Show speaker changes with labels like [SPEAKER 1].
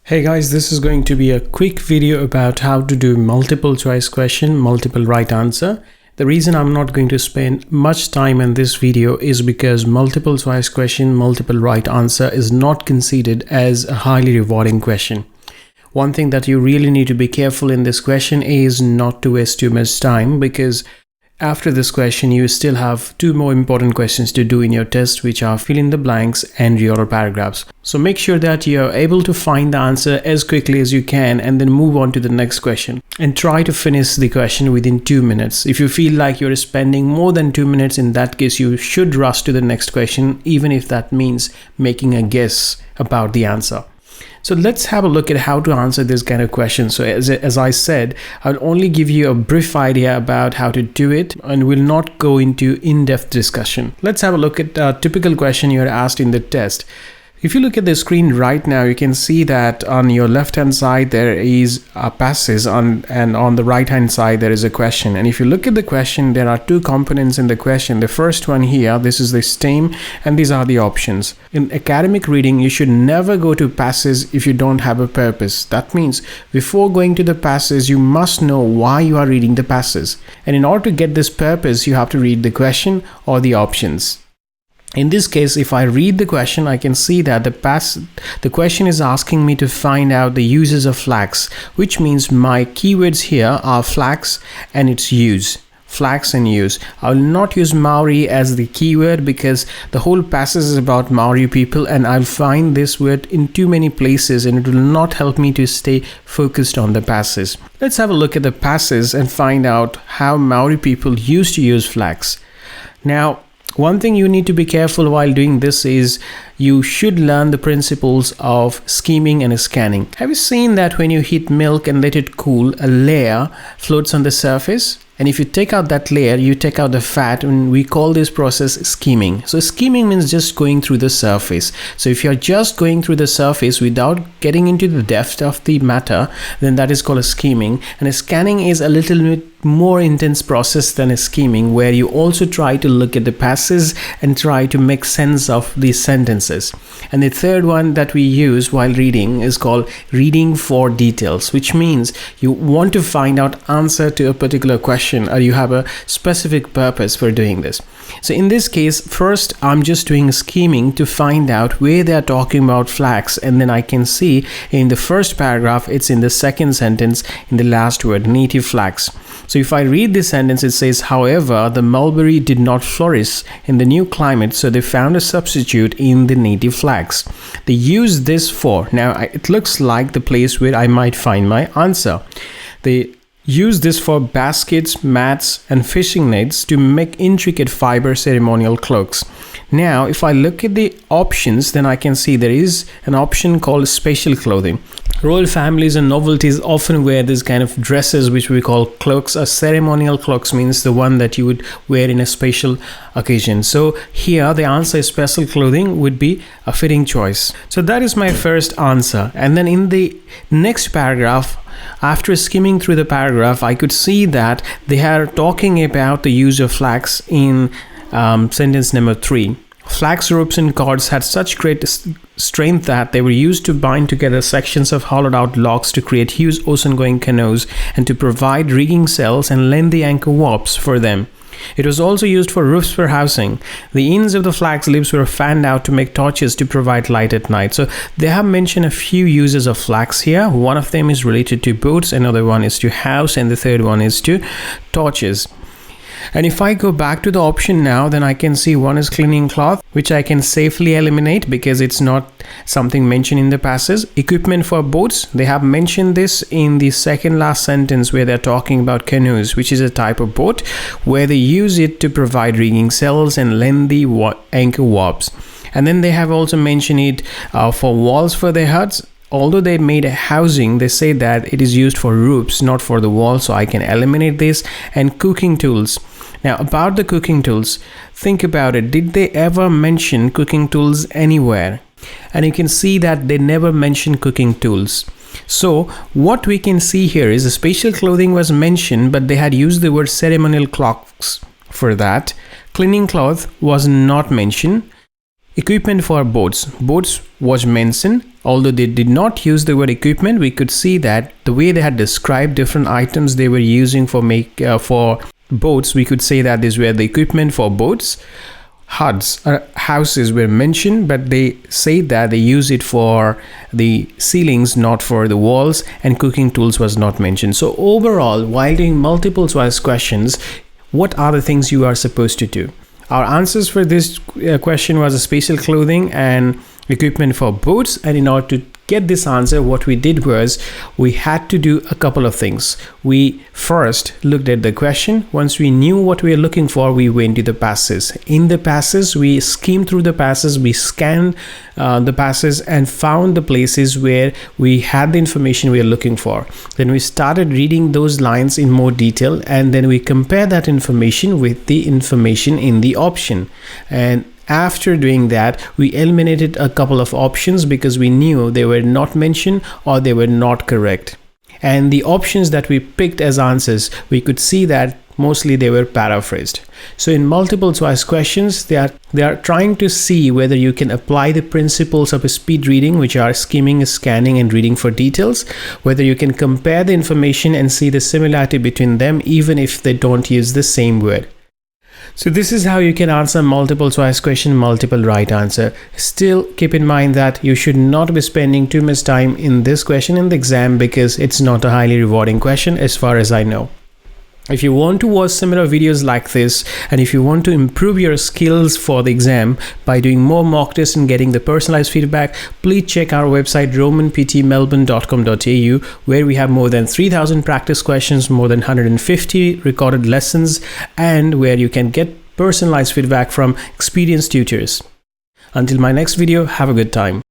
[SPEAKER 1] Hey guys, this is going to be a quick video about how to do multiple choice question, multiple right answer. The reason I'm not going to spend much time in this video is because multiple choice question, multiple right answer is not considered as a highly rewarding question. One thing that you really need to be careful in this question is not to waste too much time, because after this question, you still have two more important questions to do in your test, which are fill in the blanks and your paragraphs. So make sure that you're able to find the answer as quickly as you can and then move on to the next question. And try to finish the question within 2 minutes. If you feel like you're spending more than 2 minutes, in that case, you should rush to the next question, even if that means making a guess about the answer. So let's have a look at how to answer this kind of question. So as I said, I'll only give you a brief idea about how to do it and will not go into in-depth discussion. Let's have a look at a typical question you're asked in the test. If you look at the screen right now, you can see that on your left hand side there is a passage and on the right hand side there is a question. And if you look at the question, there are two components in the question. The first one here, this is the stem, and these are the options. In academic reading, you should never go to passage if you don't have a purpose. That means before going to the passage, you must know why you are reading the passage. And in order to get this purpose, you have to read the question or the options. In this case, if I read the question, I can see that the question is asking me to find out the uses of flax, which means my keywords here are flax and its use. Flax and use. I will not use Maori as the keyword because the whole passage is about Maori people, and I'll find this word in too many places and it will not help me to stay focused on the passage. Let's have a look at the passage and find out how Maori people used to use flax. Now, one thing you need to be careful while doing this is you should learn the principles of skimming and scanning. Have you seen that when you heat milk and let it cool, a layer floats on the surface? And if you take out that layer, you take out the fat, and we call this process skimming. So skimming means just going through the surface. So if you're just going through the surface without getting into the depth of the matter, then that is called a skimming. And a scanning is a little bit more intense process than a skimming, where you also try to look at the passages and try to make sense of these sentences. And the third one that we use while reading is called reading for details, which means you want to find out answer to a particular question, or you have a specific purpose for doing this. So in this case, first I'm just doing skimming to find out where they are talking about flax, and then I can see in the first paragraph it's in the second sentence in the last word, native flax. So if I read this sentence, it says, however, the mulberry did not flourish in the new climate, so they found a substitute in the native flax. They used this for, now it looks like the place where I might find my answer. They use this for baskets, mats, and fishing nets to make intricate fiber ceremonial cloaks. Now, if I look at the options, then I can see there is an option called special clothing. Royal families and novelties often wear this kind of dresses, which we call cloaks. A ceremonial cloaks means the one that you would wear in a special occasion. So here the answer is special clothing would be a fitting choice. So that is my first answer. And then in the next paragraph, after skimming through the paragraph, I could see that they are talking about the use of flax in sentence number 3. Flax ropes and cords had such great strength that they were used to bind together sections of hollowed out logs to create huge ocean-going canoes and to provide rigging sails and lend the anchor warps for them. It was also used for roofs for housing. The ends of the flax leaves were fanned out to make torches to provide light at night. So they have mentioned a few uses of flax here. One of them is related to boats, another one is to house, and the third one is to torches. And if I go back to the option now, then I can see one is cleaning cloth, which I can safely eliminate because it's not something mentioned in the passage. Equipment for boats, they have mentioned this in the second last sentence where they're talking about canoes, which is a type of boat where they use it to provide rigging sails and lend the anchor warps. And then they have also mentioned it for walls for their huts. Although they made a housing, they say that it is used for roofs, not for the wall, so I can eliminate this. And cooking tools. Now about the cooking tools, think about it. Did they ever mention cooking tools anywhere? And you can see that they never mentioned cooking tools. So what we can see here is a special clothing was mentioned, but they had used the word ceremonial cloths for that. Cleaning cloth was not mentioned. Equipment for boats was mentioned. Although they did not use the word equipment, we could see that the way they had described different items they were using for boats, we could say that these were the equipment for boats. Huts or houses were mentioned, but they say that they use it for the ceilings, not for the walls, and cooking tools was not mentioned. So overall, while doing multiple choice questions, what are the things you are supposed to do? Our answers for this question was a special clothing and equipment for boats, and in order to get this answer, what we did was we had to do a couple of things. We first looked at the question. Once we knew what we were looking for, we went to the passages. In the passages, we skimmed through the passages, we scanned the passages and found the places where we had the information we were looking for. Then we started reading those lines in more detail, and then we compared that information with the information in the option. And after doing that, we eliminated a couple of options because we knew they were not mentioned or they were not correct. And the options that we picked as answers, we could see that mostly they were paraphrased. So in multiple choice questions, they are trying to see whether you can apply the principles of speed reading, which are skimming, scanning, and reading for details, whether you can compare the information and see the similarity between them even if they don't use the same word. So this is how you can answer multiple choice question, multiple right answer. Still keep in mind that you should not be spending too much time in this question in the exam because it's not a highly rewarding question as far as I know. If you want to watch similar videos like this, and if you want to improve your skills for the exam by doing more mock tests and getting the personalized feedback, please check our website romanptmelbourne.com.au, where we have more than 3,000 practice questions, more than 150 recorded lessons, and where you can get personalized feedback from experienced tutors. Until my next video, have a good time.